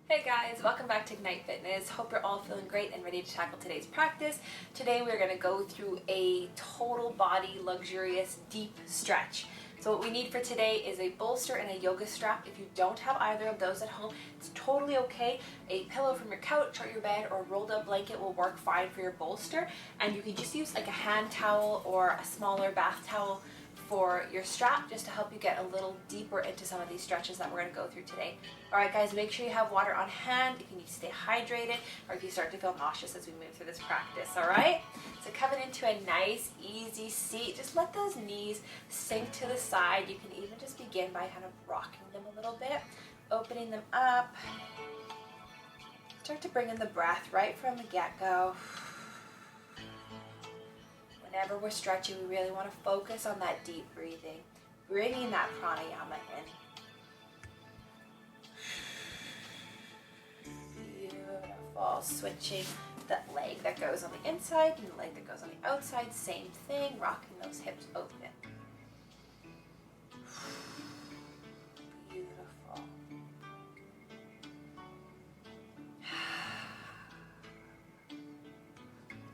Hey guys, welcome back to Ignite Fitness. Hope you're all feeling great and ready to tackle today's practice. Today we're going to go through a total body luxurious deep stretch. So what we need for today is a bolster and a yoga strap. If you don't have either of those at home, it's totally okay. A pillow from your couch or your bed or a rolled up blanket will work fine for your bolster. And you can just use like a hand towel or a smaller bath towel for your strap, just to help you get a little deeper into some of these stretches that we're going to go through today. Alright guys, make sure you have water on hand if you need to stay hydrated or if you start to feel nauseous as we move through this practice, alright? So coming into a nice easy seat, just let those knees sink to the side. You can even just begin by kind of rocking them a little bit, opening them up. Start to bring in the breath right from the get-go. Whenever we're stretching, we really want to focus on that deep breathing, bringing that pranayama in. Beautiful. Switching that leg that goes on the inside and the leg that goes on the outside, same thing, rocking those hips open. Beautiful.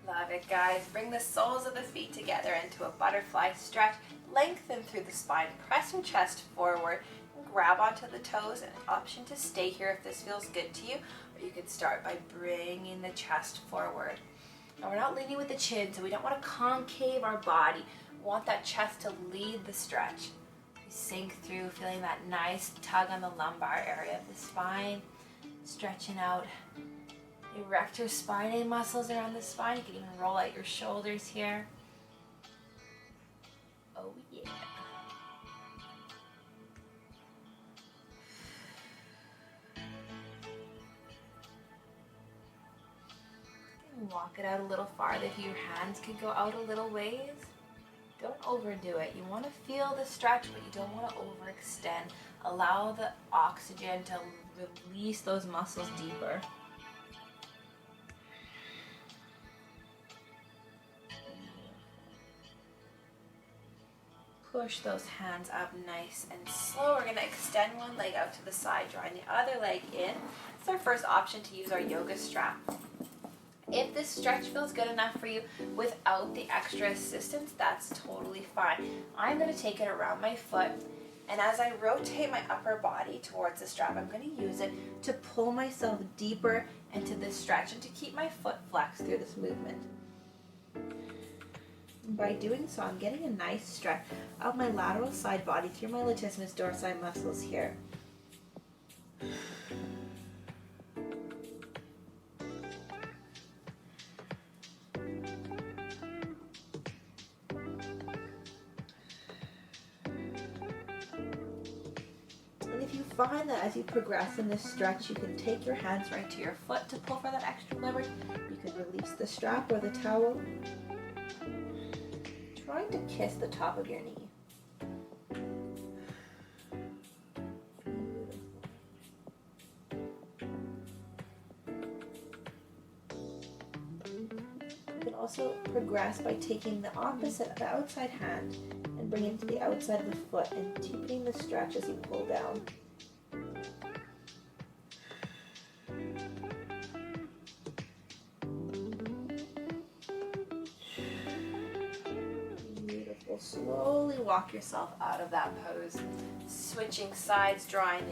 Love it, guys. Bring the soles of the feet together into a butterfly stretch. Lengthen through the spine. Press your chest forward. And grab onto the toes. An option to stay here if this feels good to you. Or you can start by bringing the chest forward. Now, we're not leading with the chin, so we don't want to concave our body. We want that chest to lead the stretch. You sink through, feeling that nice tug on the lumbar area of the spine. Stretching out. Erect your spine muscles around the spine. You can even roll out your shoulders here. Oh yeah. And walk it out a little farther. If your hands could go out a little ways. Don't overdo it. You want to feel the stretch, but you don't want to overextend. Allow the oxygen to release those muscles deeper. Push those hands up nice and slow. We're going to extend one leg out to the side, drawing the other leg in. It's our first option to use our yoga strap. If this stretch feels good enough for you without the extra assistance, that's totally fine. I'm going to take it around my foot, and as I rotate my upper body towards the strap, I'm going to use it to pull myself deeper into this stretch and to keep my foot flexed through this movement. By doing so, I'm getting a nice stretch of my lateral side body through my latissimus dorsi muscles here. And if you find that as you progress in this stretch, you can take your hands right to your foot to pull for that extra leverage. You can release the strap or the towel. Trying to kiss the top of your knee. You can also progress by taking the opposite, the outside hand, and bring it to the outside of the foot and deepening the stretch as you pull down. Slowly walk yourself out of that pose, switching sides, drawing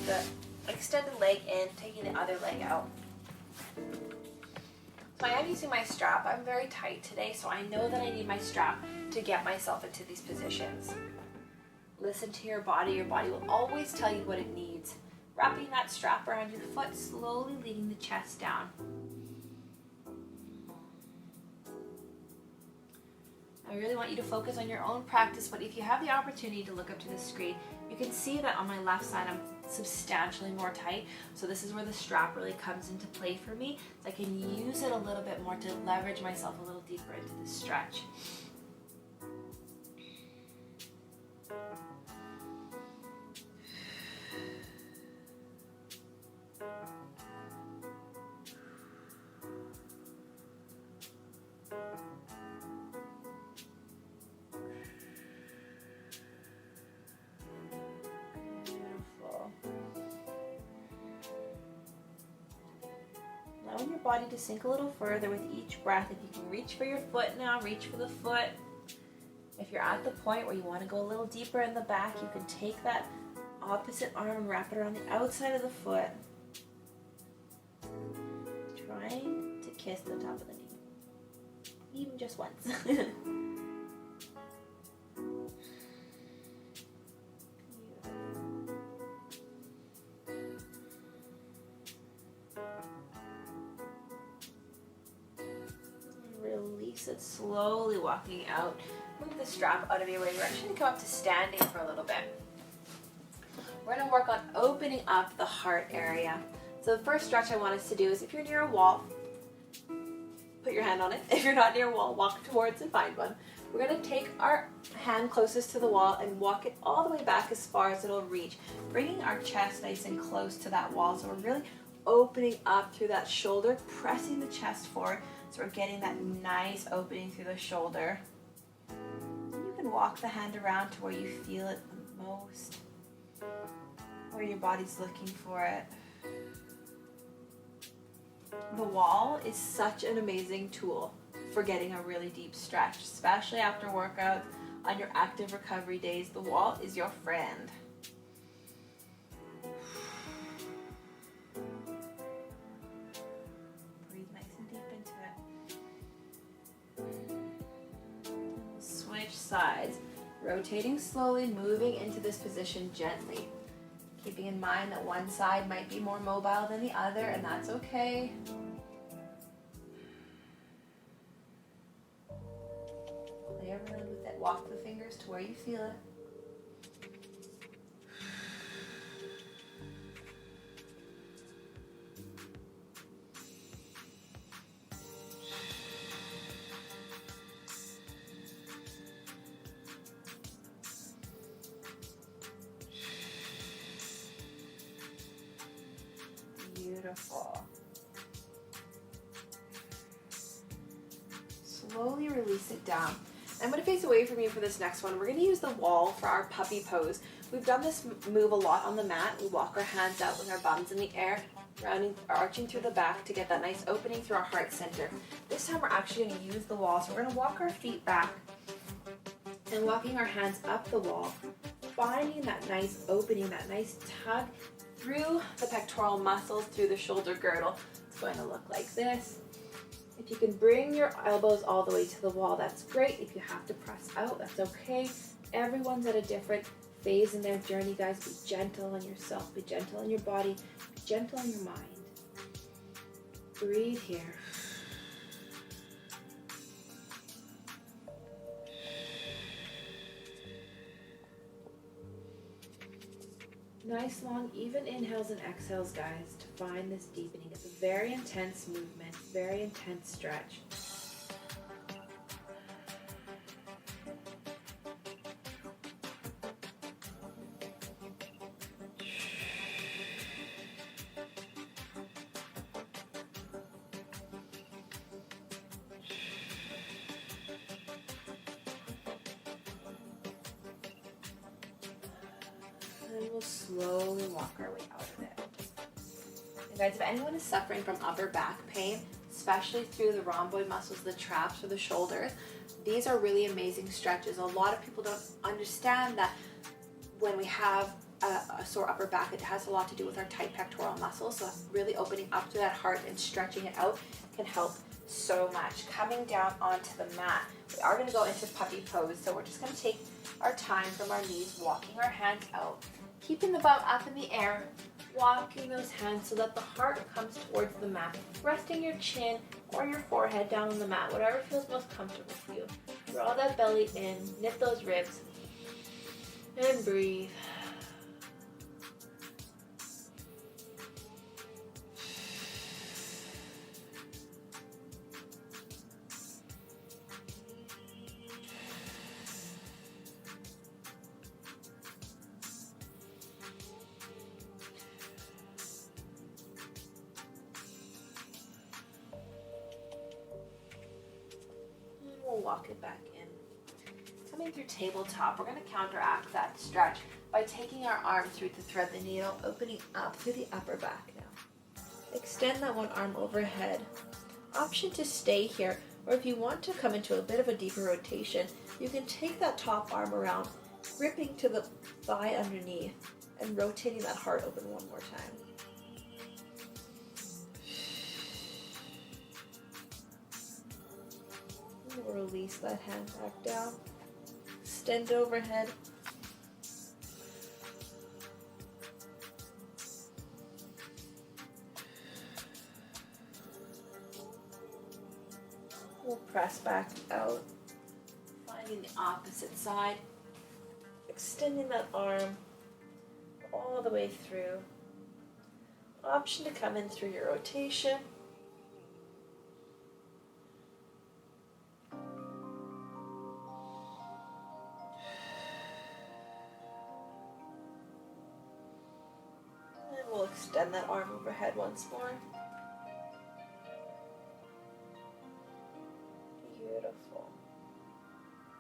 the extended leg in, taking the other leg out. So I am using my strap. I'm very tight today, so I know that I need my strap to get myself into these positions. Listen to your body. Your body will always tell you what it needs. Wrapping that strap around your foot, slowly leading the chest down. I really want you to focus on your own practice, but if you have the opportunity to look up to the screen, you can see that on my left side I'm substantially more tight. So this is where the strap really comes into play for me. So I can use it a little bit more to leverage myself a little deeper into this stretch. allowing your body to sink a little further with each breath. If you can reach for your foot now, reach for the foot. If you're at the point where you want to go a little deeper in the back, you can take that opposite arm and wrap it around the outside of the foot, trying to kiss the top of the knee, even just once. Release it, slowly walking out. Move the strap out of your way. We're actually going to come up to standing for a little bit. We're going to work on opening up the heart area. So the first stretch I want us to do is, if you're near a wall, put your hand on it. If you're not near a wall, walk towards and find one. We're going to take our hand closest to the wall and walk it all the way back as far as it'll reach, bringing our chest nice and close to that wall. So we're really opening up through that shoulder, pressing the chest forward. So we're getting that nice opening through the shoulder. You can walk the hand around to where you feel it the most, where your body's looking for it. The wall is such an amazing tool for getting a really deep stretch, especially after workouts, on your active recovery days. The wall is your friend. Breathe nice and deep into it. Switch sides, rotating slowly, moving into this position gently. Keeping in mind that one side might be more mobile than the other, and that's okay. Play around with it. Walk the fingers to where you feel it. Beautiful. Slowly release it down. I'm going to face away from you for this next one. We're going to use the wall for our puppy pose. We've done this move a lot on the mat. We walk our hands out with our bums in the air, arching through the back to get that nice opening through our heart center. This time we're actually going to use the wall. So we're going to walk our feet back and walking our hands up the wall, finding that nice opening, that nice tug through the pectoral muscles, through the shoulder girdle. It's going to look like this. If you can bring your elbows all the way to the wall, that's great. If you have to press out, that's okay. Everyone's at a different phase in their journey, guys. Be gentle on yourself, be gentle on your body, be gentle on your mind. Breathe here. Nice long even inhales and exhales, guys, to find this deepening. It's a very intense movement, very intense stretch. And we'll slowly walk our way out of it. And guys, if anyone is suffering from upper back pain, especially through the rhomboid muscles, the traps, or the shoulders, these are really amazing stretches. A lot of people don't understand that when we have a sore upper back, it has a lot to do with our tight pectoral muscles. So really opening up to that heart and stretching it out can help so much. Coming down onto the mat, we are going to go into puppy pose. So we're just going to take our time from our knees, walking our hands out, keeping the bum up in the air, walking those hands so that the heart comes towards the mat, resting your chin or your forehead down on the mat, whatever feels most comfortable for you. Draw that belly in, knit those ribs, and breathe. We'll walk it back in. Coming through tabletop, we're going to counteract that stretch by taking our arm through to thread the needle, opening up through the upper back now. Extend that one arm overhead. Option to stay here, or if you want to come into a bit of a deeper rotation, you can take that top arm around, gripping to the thigh underneath and rotating that heart open one more time. Release that hand back down. Extend overhead. We'll press back out. Finding the opposite side. Extending that arm all the way through. Option to come in through your rotation. And we'll extend that arm overhead once more. Beautiful.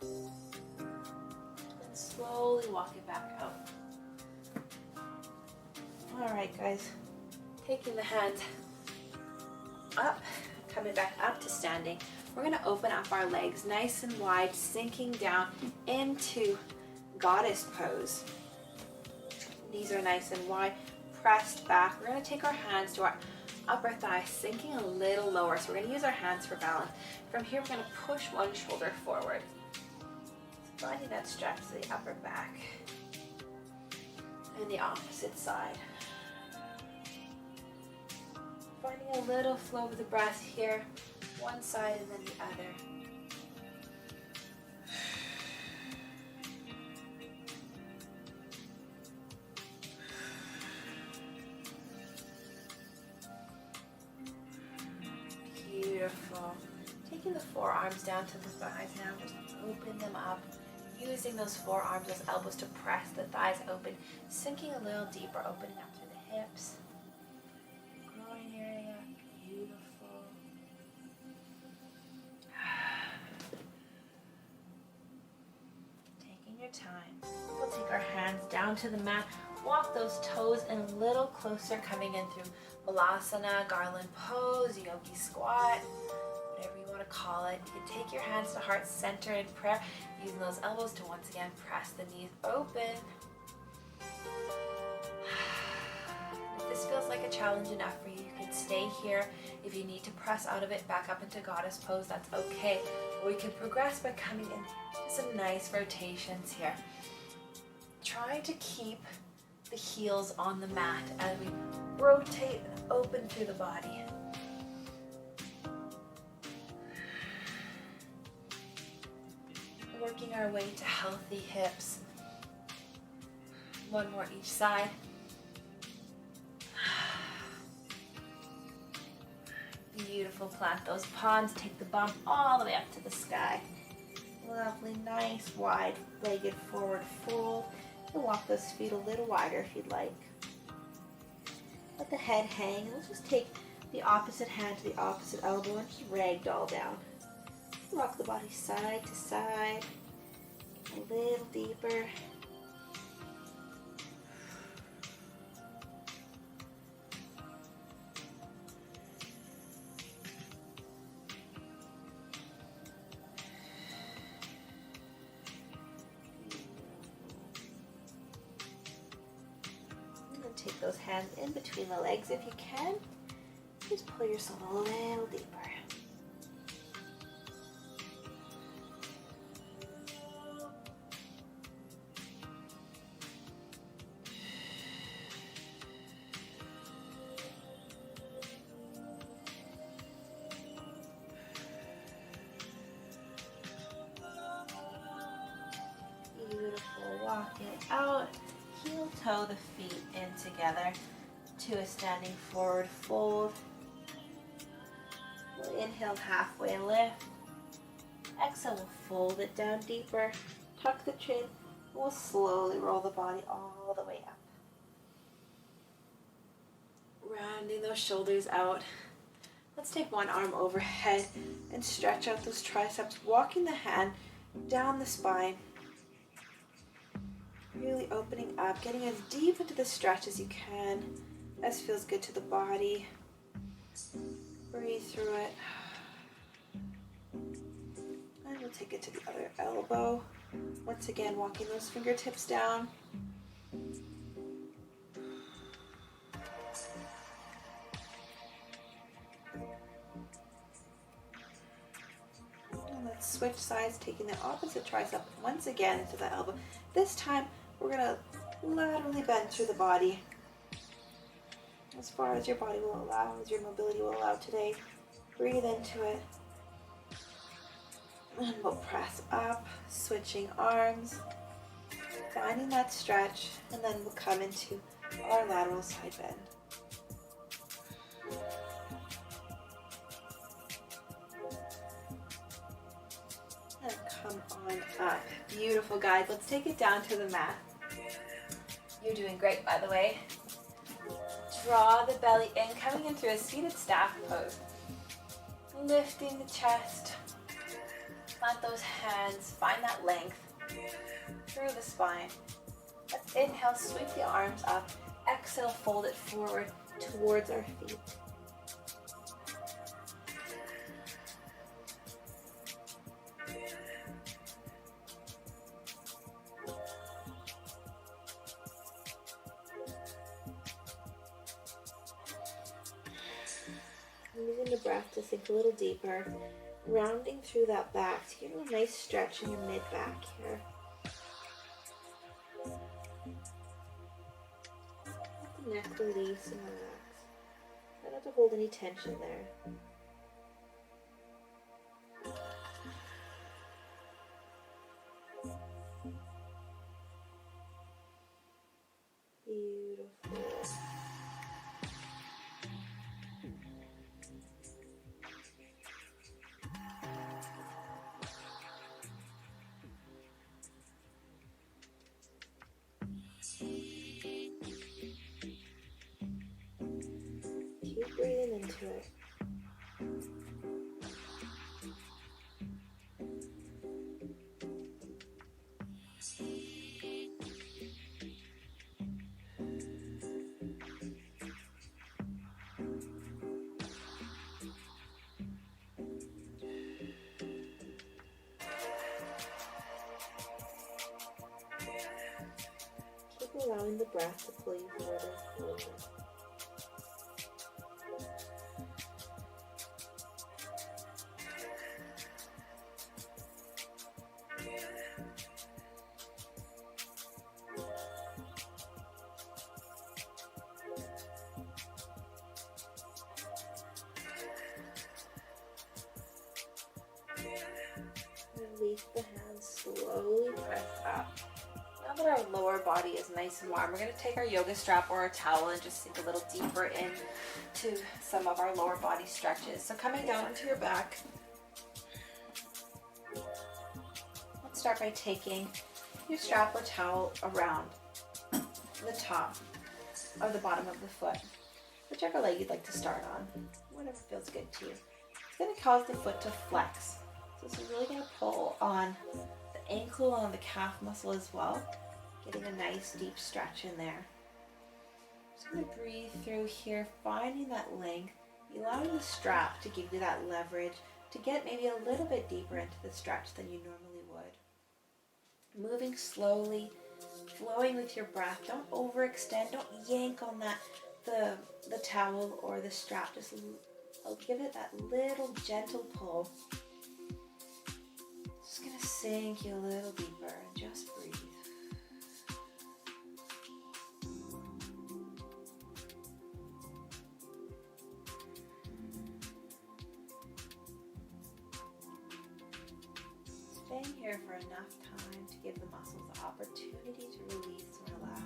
And slowly walk it back out. Alright guys, taking the hands up, coming back up to standing. We're going to open up our legs nice and wide, sinking down into goddess pose. Knees are nice and wide, pressed back. We're going to take our hands to our upper thigh, sinking a little lower. So we're going to use our hands for balance. From here, we're going to push one shoulder forward. Finding that stretch to the upper back. And the opposite side. Finding a little flow of the breath here, one side and then the other. Beautiful. Taking the forearms down to the thighs now, just open them up. Using those forearms, those elbows to press the thighs open, sinking a little deeper, opening up through the hips. Groin area, beautiful. Taking your time. We'll take our hands down to the mat, walk those toes in a little closer, coming in through Balasana, garland pose, yogi squat, whatever you want to call it. You can take your hands to heart center in prayer, using those elbows to once again press the knees open. If this feels like a challenge enough for you, you can stay here. If you need to press out of it, back up into goddess pose, that's okay. Or we can progress by coming in some nice rotations here. Try to keep the heels on the mat as we rotate and open through the body. Working our way to healthy hips. One more each side. Beautiful. Plant those palms. Take the bum all the way up to the sky. Lovely, nice, wide-legged forward fold. You can walk those feet a little wider if you'd like. Let the head hang. Let's just take the opposite hand to the opposite elbow and just ragdoll down. Rock the body side to side, a little deeper. And then take those hands in between the legs if you can. Just pull yourself a little deeper. Walk it out, heel toe the feet in together to a standing forward fold. We'll inhale halfway lift. Exhale, we'll fold it down deeper, tuck the chin, and we'll slowly roll the body all the way up. Rounding those shoulders out. Let's take one arm overhead and stretch out those triceps, walking the hand down the spine. Really opening up, getting as deep into the stretch as you can. This feels good to the body. Breathe through it. And we'll take it to the other elbow. Once again, walking those fingertips down. And let's switch sides, taking the opposite tricep once again into the elbow. This time, we're going to laterally bend through the body as far as your body will allow, as your mobility will allow today. Breathe into it. And we'll press up, switching arms, finding that stretch, and then we'll come into our lateral side bend. And come on up. Beautiful, guys. Let's take it down to the mat. You're doing great, by the way. Draw the belly in, coming in through a seated staff pose. Lifting the chest. Plant those hands, find that length through the spine. Let's inhale, sweep the arms up. Exhale, fold it forward towards our feet. Using the breath to sink a little deeper. Rounding through that back to give you a nice stretch in your mid-back here. Let the neck release and relax. Try not to hold any tension there. Beautiful. Keep breathing into it. Keep allowing the breath to pull you further forward. Release the hands, slowly press up. Now that our lower body is nice and warm, we're going to take our yoga strap or our towel and just sink a little deeper into some of our lower body stretches. So coming down onto your back, let's start by taking your strap or towel around the top or the bottom of the foot, whichever leg you'd like to start on, whatever feels good to you. It's going to cause the foot to flex. So this is really going to pull on the ankle and on the calf muscle as well, getting a nice deep stretch in there. Just going to breathe through here, finding that length, allowing the strap to give you that leverage to get maybe a little bit deeper into the stretch than you normally would. Moving slowly, flowing with your breath. Don't overextend, don't yank on the towel or the strap. Just give it that little gentle pull. Just gonna sink you a little deeper and just breathe. Staying here for enough time to give the muscles the opportunity to release and relax.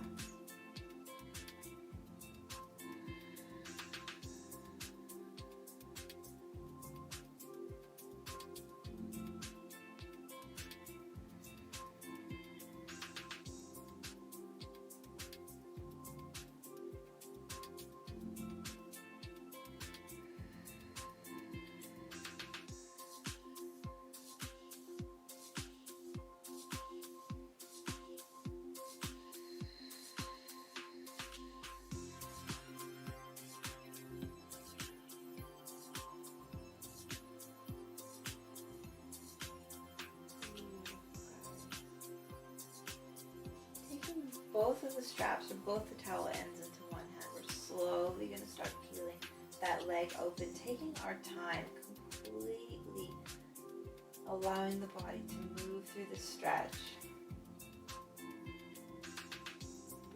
both of the straps or both the towel ends into one hand. We're slowly going to start peeling that leg open, taking our time, completely allowing the body to move through the stretch.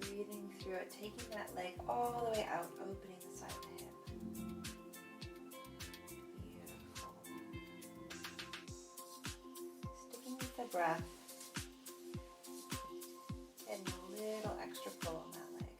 Breathing through it, taking that leg all the way out, opening the side of the hip. Beautiful. Sticking with the breath. Getting a little extra pull on that leg.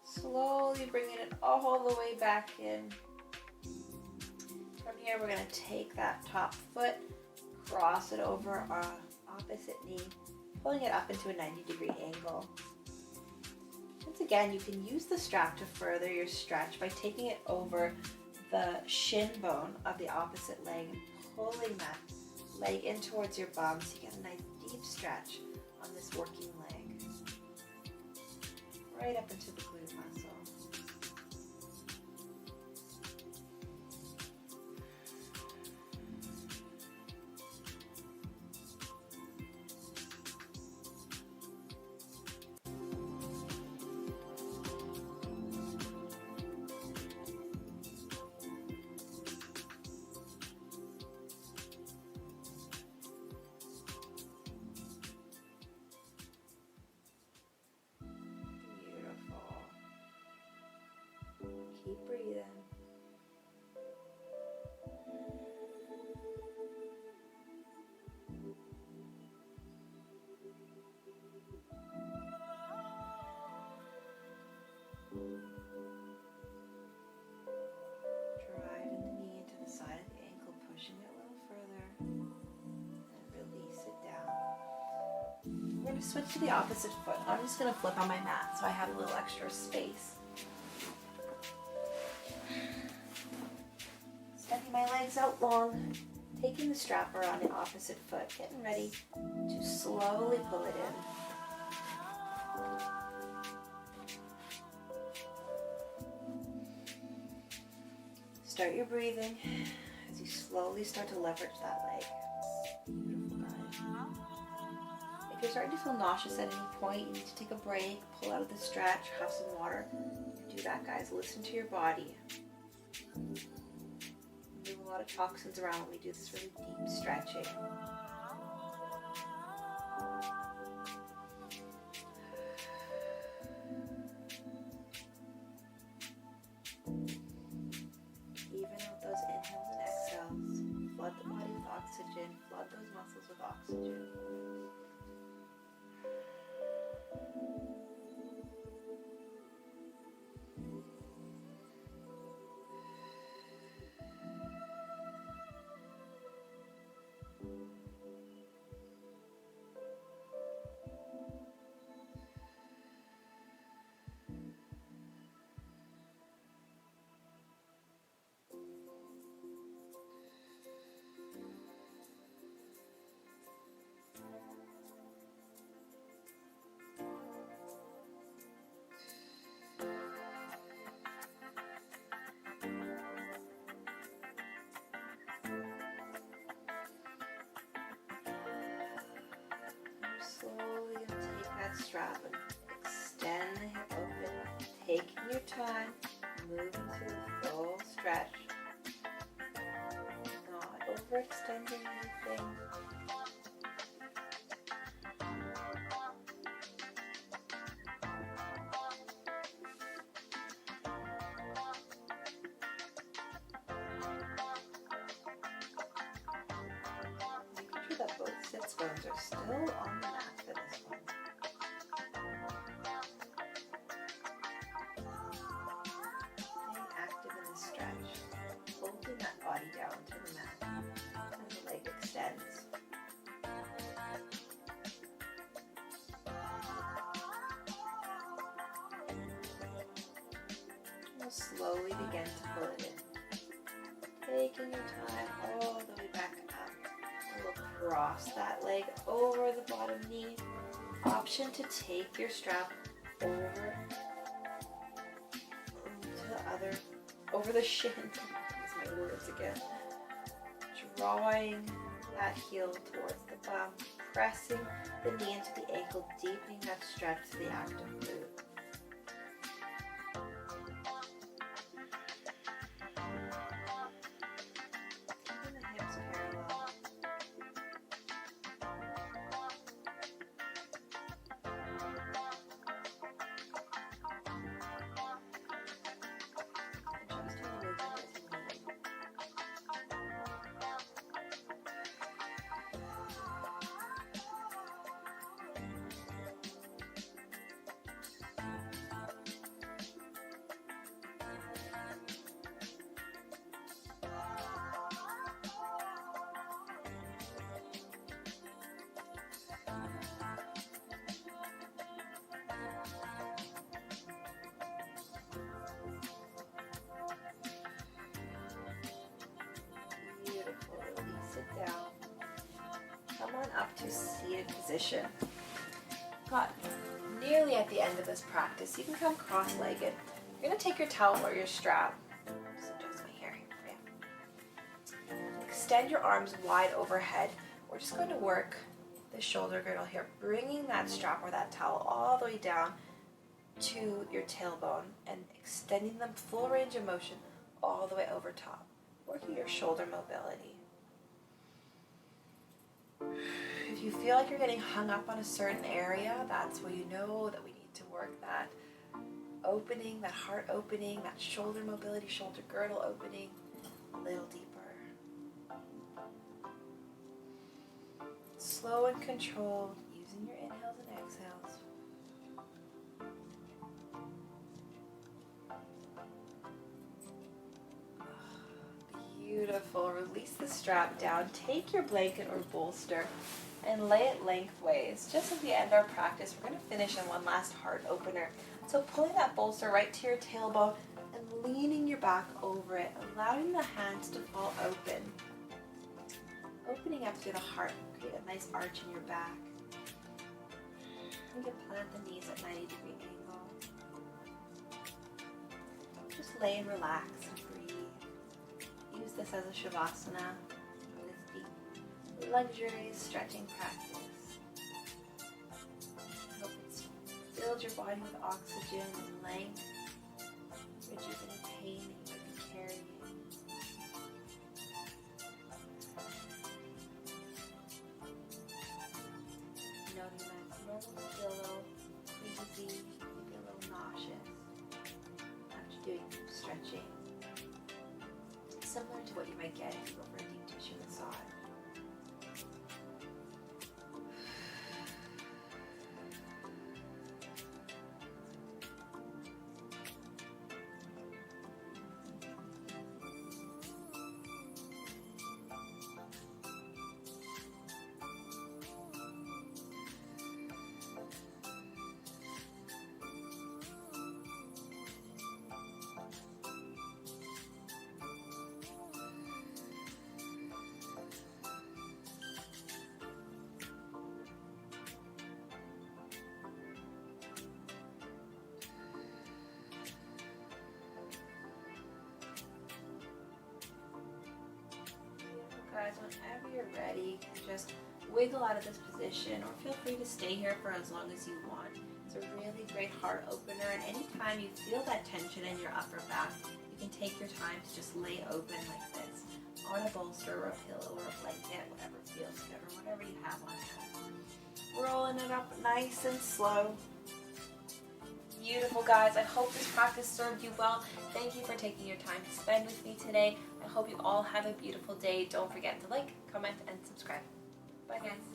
Slowly bringing it all the way back in. From here, we're going to take that top foot, cross it over our opposite knee, pulling it up into a 90-degree angle. Once again, you can use the strap to further your stretch by taking it over the shin bone of the opposite leg and pulling that leg in towards your bum so you get a nice deep stretch on this working leg. Right up into the glute muscle. Keep breathing. Driving the knee into the side of the ankle, pushing it a little further, and release it down. We're going to switch to the opposite foot. I'm just going to flip on my mat so I have a little extra space. Stepping my legs out long, taking the strap around the opposite foot, getting ready to slowly pull it in. Start your breathing as you slowly start to leverage that leg. Beautiful, guys. If you're starting to feel nauseous at any point, you need to take a break, pull out of the stretch, have some water. Do that, guys. Listen to your body. Move a lot of toxins around when we do this really deep stretching. Even with those inhales and exhales, flood the body with oxygen, flood those muscles with oxygen. Slowly take that strap and extend the hip open, taking your time, moving through the full stretch, not overextending anything. Making sure that both sits bones are still on the mat for this one. Staying active in the stretch, holding that body down to the mat as the leg extends. slowly begin to pull it in. Taking your time all the way back up. We'll cross that leg over the bottom knee. Option to take your strap over to the other, over the shin. Use my words again. Drawing that heel towards the bum, pressing the knee into the ankle, deepening that stretch to the active glute. Keeping the hips parallel. Adjusting the movement as you need. Beautiful. Release it down. Come on up to seated position. Got nearly at the end of this practice. You can come cross-legged. You're going to take your towel or your strap. Just adjust my hair here for you. Extend your arms wide overhead. We're just going to work the shoulder girdle here, bringing that strap or that towel all the way down to your tailbone and extending them full range of motion all the way over top. Working your shoulder mobility. If you feel like you're getting hung up on a certain area, that's where you know that we need to work that opening, that heart opening, that shoulder mobility, shoulder girdle opening a little deeper. Slow and controlled, using your inhales and exhales. Beautiful. Release the strap down. Take your blanket or bolster and lay it lengthways. Just as we end our practice, we're going to finish in one last heart opener. So pulling that bolster right to your tailbone and leaning your back over it, allowing the hands to fall open. Opening up through the heart. Create a nice arch in your back. You can plant the knees at 90-degree angle. Just lay and relax and breathe. Use this as a shavasana, this deep, luxurious stretching practice. Help it build your body with oxygen and length, rejuvenate pain that you might be carrying. Noting that it's normal to feel a little queasy, maybe a little nauseous after doing stretching. Similar to what you might get if you go for a deep tissue massage. Guys, whenever you're ready, just wiggle out of this position or feel free to stay here for as long as you want. It's a really great heart opener, and anytime you feel that tension in your upper back, you can take your time to just lay open like this on a bolster or a pillow or a blanket, whatever feels good or whatever you have on hand. Rolling it up nice and slow. Beautiful, guys. I hope this practice served you well. Thank you for taking your time to spend with me today. I hope you all have a beautiful day. Don't forget to like, comment, and subscribe. Bye, guys.